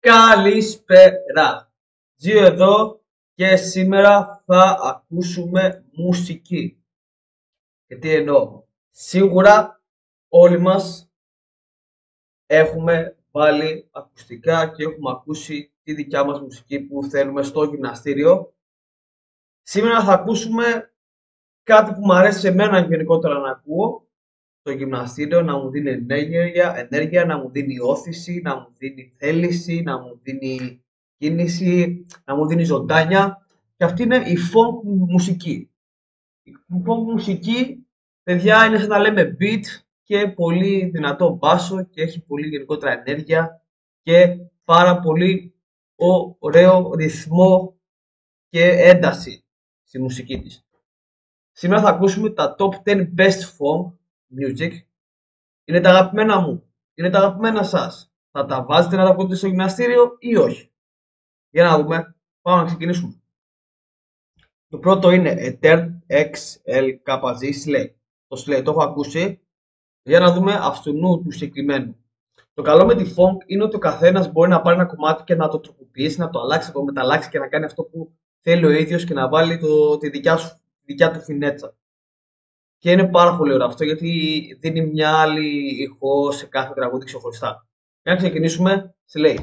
Καλησπέρα. Τζιο εδώ και σήμερα θα ακούσουμε μουσική. Και τι εννοώ. Σίγουρα όλοι μας έχουμε βάλει ακουστικά και έχουμε ακούσει τη δικιά μας μουσική που θέλουμε στο γυμναστήριο. Σήμερα θα ακούσουμε κάτι που μου αρέσει εμένα γενικότερα να ακούω στο γυμναστήριο, να μου δίνει ενέργεια, να μου δίνει όθηση, να μου δίνει θέληση, να μου δίνει κίνηση, να μου δίνει ζωντάνια. Και αυτή είναι η folk μουσική. Η folk μουσική, παιδιά, είναι σαν να λέμε beat και πολύ δυνατό μπάσο και έχει πολύ γενικότερα ενέργεια και πάρα πολύ ωραίο ρυθμό και ένταση στη μουσική της. Σήμερα θα ακούσουμε τα top 10 best folk music. Είναι τα αγαπημένα μου, είναι τα αγαπημένα σας. Θα τα βάζετε να τα ακούτε στο γυμναστήριο ή όχι? Για να δούμε, πάμε να ξεκινήσουμε. Το πρώτο είναι Etern XLKZ Slay. Το Slay το έχω ακούσει. Για να δούμε αυτού του συγκεκριμένου. Το καλό με τη funk είναι ότι ο καθένας μπορεί να πάρει ένα κομμάτι και να το τροποποιήσει, να το αλλάξει, να το μεταλλάξει και να κάνει αυτό που θέλει ο ίδιος και να βάλει τη δικιά του φινέτσα. Και είναι πάρα πολύ ωραίο αυτό γιατί δίνει μια άλλη ηχό σε κάθε τραγούδι ξεχωριστά. Για να ξεκινήσουμε, Slay.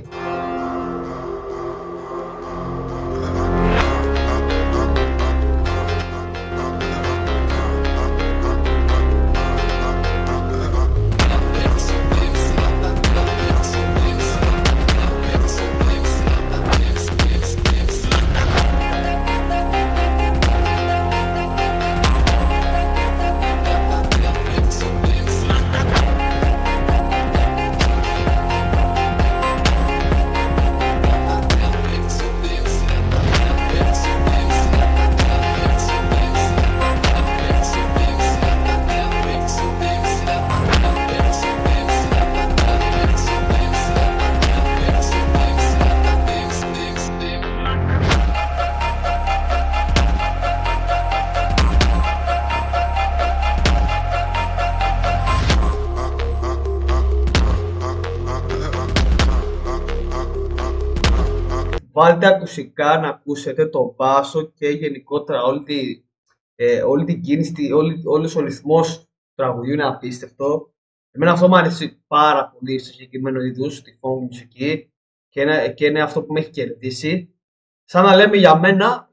Βάλτε ακουσικά να ακούσετε το μπάσο και γενικότερα όλη την κίνηση, όλος ο ρυθμός του τραγουδιού είναι απίστευτο. Εμένα αυτό μου αρέσει πάρα πολύ στο συγκεκριμένο είδους, στη folk μουσική και είναι αυτό που με έχει κερδίσει. Σαν να λέμε για μένα,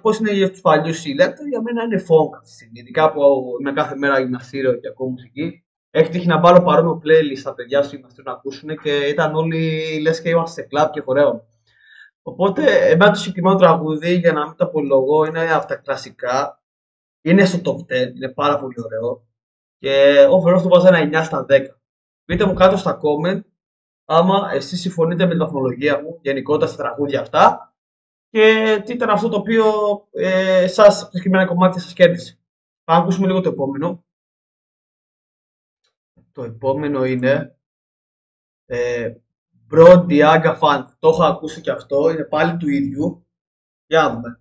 πώς είναι για τους παλιούς ηλέκτρο, για μένα είναι folk αυτή τη στιγμή. Ειδικά που είμαι κάθε μέρα γυμναστήριο και ακούω μουσική. Έχει τύχει να βάλω παρόμοιο playlist στα παιδιά στο γυμναστήριο να ακούσουν και ήταν όλοι λες και είμαστε σε κλαμπ και χορεύαμε. Οπότε, εμένα το συγκεκριμένο τραγούδι, για να μην το απολογώ, είναι από τα κλασικά. Είναι στο top 10, είναι πάρα πολύ ωραίο. Και overall το βάζω ένα 9 στα 10. Πείτε μου κάτω στα comment άμα εσείς συμφωνείτε με την βαθμολογία μου γενικότερα στα τραγούδια αυτά και τι ήταν αυτό το οποίο εσάς, το συγκεκριμένο κομμάτι σας κέρδισε. Θα ακούσουμε λίγο το επόμενο. Το επόμενο είναι Bro Diaga Funk. Το έχω ακούσει και αυτό, είναι πάλι του ίδιου. Για να δούμε.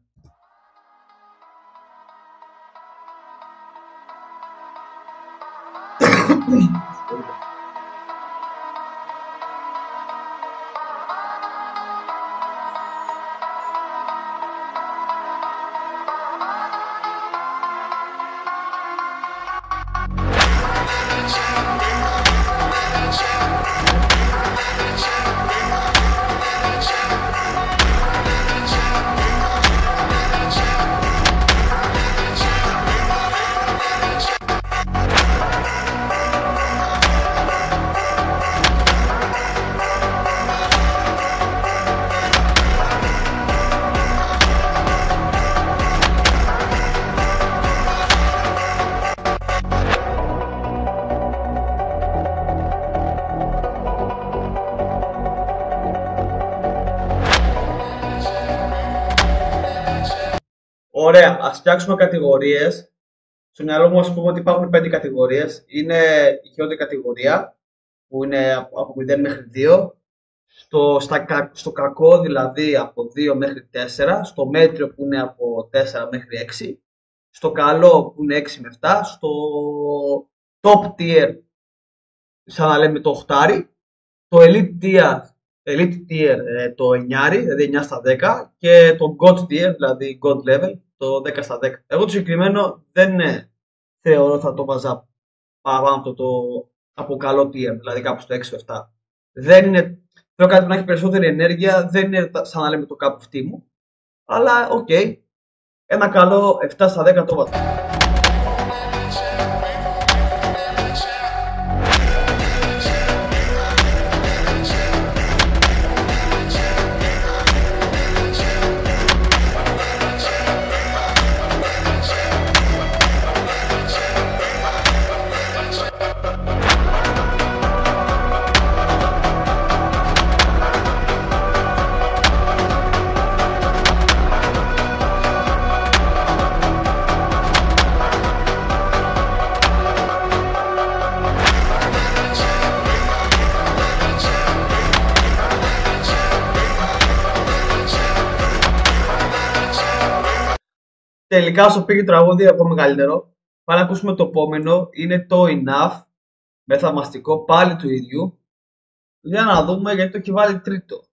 Ωραία, ας φτιάξουμε κατηγορίες. Στο μυαλό μου, ας πούμε ότι υπάρχουν 5 κατηγορίες. Είναι η χειρότερη κατηγορία, που είναι από 0 μέχρι 2. Στο κακό, δηλαδή από 2 μέχρι 4. Στο μέτριο, που είναι από 4 μέχρι 6. Στο καλό, που είναι 6 με 7. Στο top tier, σαν να λέμε το 8. Το elite tier Elite Tier το 9, δηλαδή 9 στα 10, και το God Tier, δηλαδή God Level, το 10 στα 10. Εγώ το συγκεκριμένο δεν θεωρώ θα το βάζα παραπάνω από από καλό tier, δηλαδή κάπου στο 6-7. Δεν είναι, θέλω κάτι που να έχει περισσότερη ενέργεια, δεν είναι σαν να λέμε το cup of tea μου, αλλά οκ, ένα καλό 7 στα 10 το βάζω. Τελικά όσο πήγε το τραγούδι ακόμα καλύτερο. Πάμε να ακούσουμε το επόμενο. Είναι το Enough με θαυμαστικό πάλι του ίδιου. Για να δούμε γιατί το έχει βάλει τρίτο.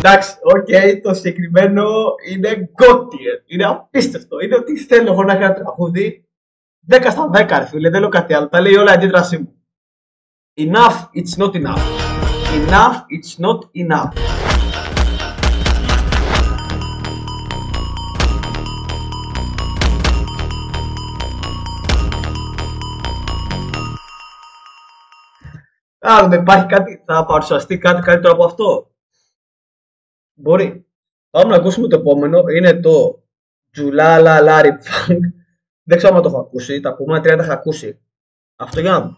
Εντάξει, οκ, το συγκεκριμένο είναι God tier. Είναι απίστευτο. Είναι ότι θέλω εγώ να κάνω ένα τραγούδι 10 στα 10, ρε φίλε. Δεν λέω κάτι άλλο. Τα λέει όλα η αντίδρασή μου. Enough, it's not enough. Enough, it's not enough. Αν δεν υπάρχει κάτι, θα παρουσιαστεί κάτι καλύτερο από αυτό. Μπορεί. Πάμε να ακούσουμε το επόμενο. Είναι το Τζουλάλα Λάρι Φανκ. Δεν ξέρω αν το έχω ακούσει. Τα ακούμε 30 έχω ακούσει. Αυτό για να δούμε.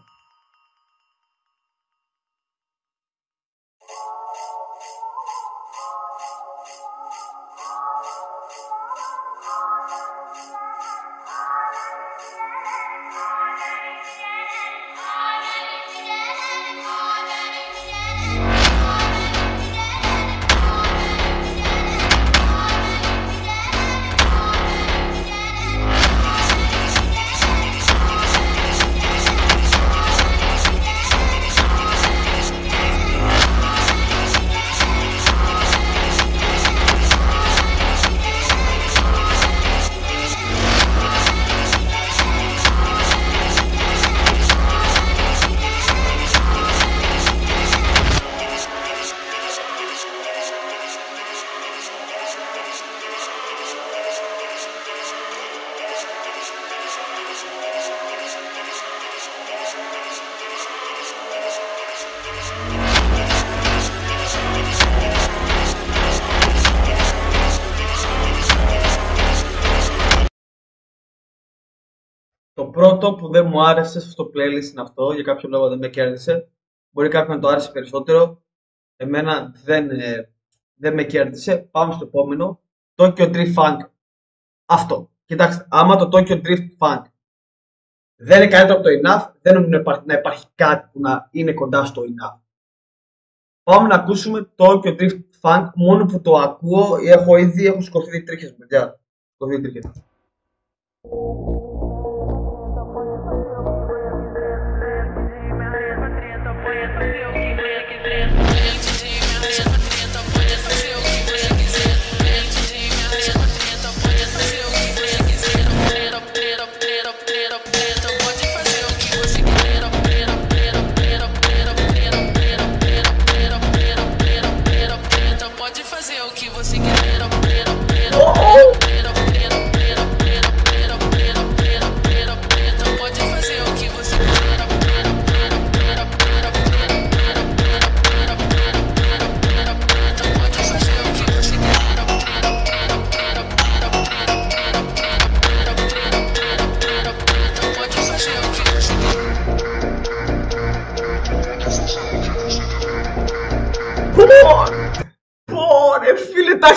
Το πρώτο που δεν μου άρεσε στο playlist είναι αυτό, για κάποιο λόγο δεν με κέρδισε. Μπορεί κάποιον να το άρεσε περισσότερο. Εμένα δεν με κέρδισε. Πάμε στο επόμενο. Tokyo Drift Funk. Αυτό. Κοιτάξτε, άμα το Tokyo Drift Funk δεν είναι καλύτερο από το Enough, δεν νομίζω να υπάρχει κάτι που να είναι κοντά στο Enough. Πάμε να ακούσουμε το Tokyo Drift Funk. Μόνο που το ακούω, έχω σκορθεί τρίχες, παιδιά. Σκορθεί τρίχες.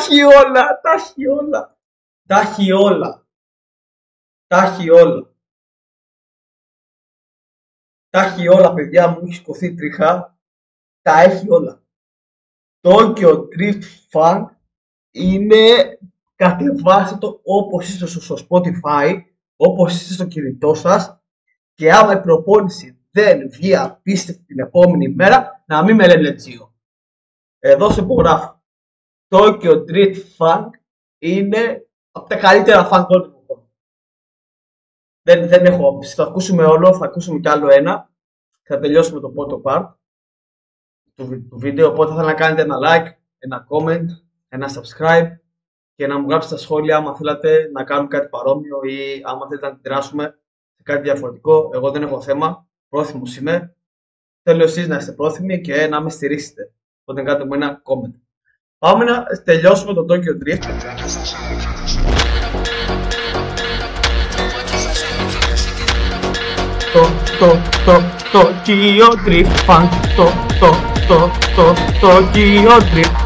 έχει όλα, τα έχει όλα. Τα έχει όλα. Τα έχει όλα. Τα έχει όλα, παιδιά μου, έχει σηκωθεί τρίχα. Τα έχει όλα. Tokyo Drift Funk είναι, κατεβάστε το όπως είστε στο Spotify, όπως είστε στο κινητό σας, και άμα η προπόνηση δεν βγει απίστευτη την επόμενη μέρα, να μην με λένε Τζίο. Εδώ σε υπογράφω. Tokyo Drift Funk είναι από τα καλύτερα funk όλων των εποχών. Δεν έχω άποψη. Θα ακούσουμε όλο, θα ακούσουμε κι άλλο ένα. Θα τελειώσουμε το πρώτο part του βίντεο. Οπότε θα ήθελα να κάνετε ένα like, ένα comment, ένα subscribe και να μου γράψετε στα σχόλια άμα θέλετε να κάνουμε κάτι παρόμοιο ή άμα θέλετε να αντιδράσουμε σε κάτι διαφορετικό. Εγώ δεν έχω θέμα. Πρόθυμος είμαι. Θέλω εσείς να είστε πρόθυμοι και να με στηρίξετε. Οπότε κάντε μου ένα comment. Πάμε να τελειώσουμε το Tokyo Drift. Tokyo Drift Funk. Tokyo Drift.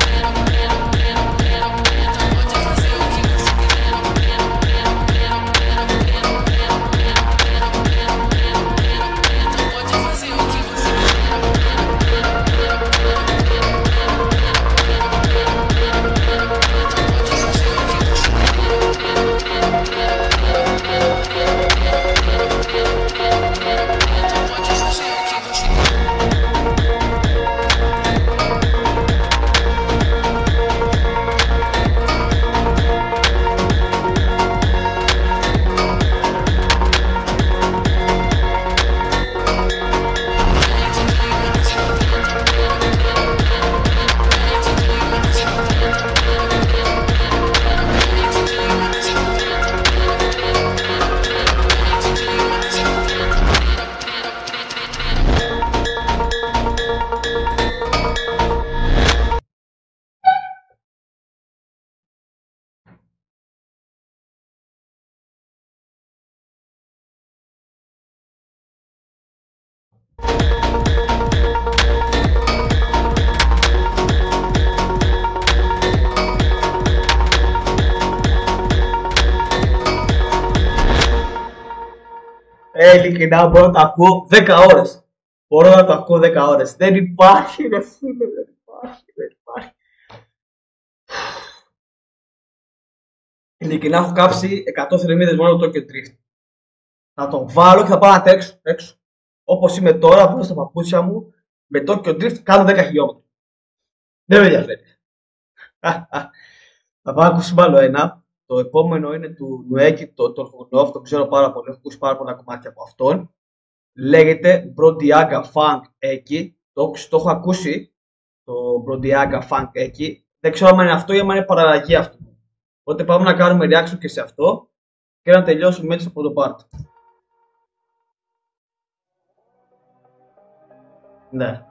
Ειλικρινά μπορώ να το ακούω 10 ώρες. Μπορώ να το ακούω 10 ώρες. Δεν υπάρχει, ρε φίλε, δεν υπάρχει. Ειλικρινά έχω κάψει 100 θερμίδες μόνο το Tokyo Drift. Θα το βάλω και θα πάω να τρέξω έξω. Όπως είμαι τώρα, βγάζω στα παπούτσια μου, με Tokyo Drift κάνω 10 χιλιόμετρα. Δεν με ενδιαφέρει. Θα πάω να ακούσουμε άλλο ένα. Το επόμενο είναι του Νουέκη, τον Χουνόφ, τον ξέρω πάρα πολύ, έχω ακούσει πάρα πολλά κομμάτια από αυτόν. Λέγεται Brodiaga Funk Eki. Το έχω ακούσει, το Brodiaga Funk Eki. Δεν ξέρω αν είναι αυτό ή αν είναι παραλλαγή αυτού. Οπότε πάμε να κάνουμε reaction και σε αυτό και να τελειώσουμε έτσι από το part. Ναι.